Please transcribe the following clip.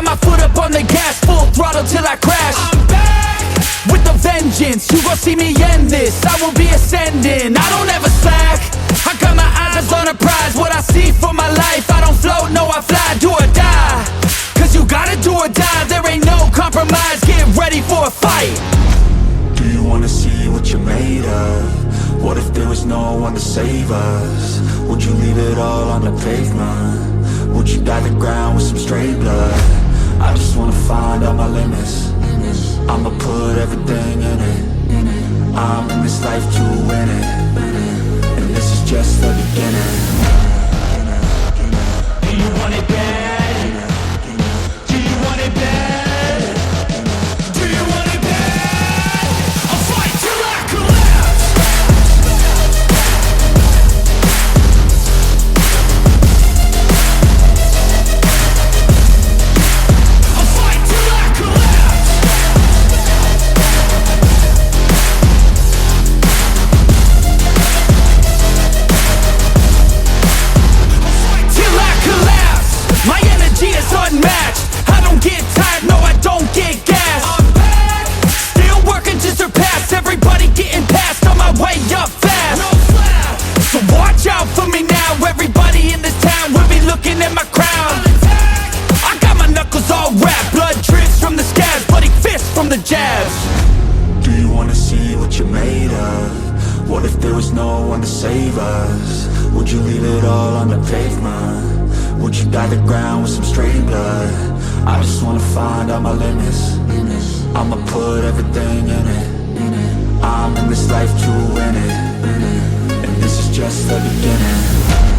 my foot up on the gas, full throttle till I crash. I'm back with a vengeance, you gon' see me end this. I will be ascending, I don't ever slack. I got my eyes on a prize, what I see for my life. I don't float, no I fly, do or die. Cause you gotta do or die, there ain't no compromise. Get ready for a fight. Do you wanna see what you're made of? What if there was no one to save us? Would you leave it all on the pavement? Would you dye the ground with some stray blood? I just wanna find out my limits. I'ma put everything in it. I'm in this life to win it, and this is just the beginning. Do you want it bad? Do you want it bad? Do you want it bad? I'll fight till I collapse. I'll fight till I collapse. Till I collapse. My energy is unmatched. I don't get tired, no I don't get gas. I'm back, still working to surpass. Everybody getting past, on my way up fast. No slap. So watch out for me now. Everybody in this town will be looking at my crown. I got my knuckles all wrapped, blood drips from the scabs, bloody fists from the jabs. Do you wanna see what you're made of? What if there was no one to save us? Would you leave it all on the pavement? Would you dye the ground with some stray blood? I just wanna find out my limits. I'ma put everything in it. I'm in this life to win it, and this is just the beginning.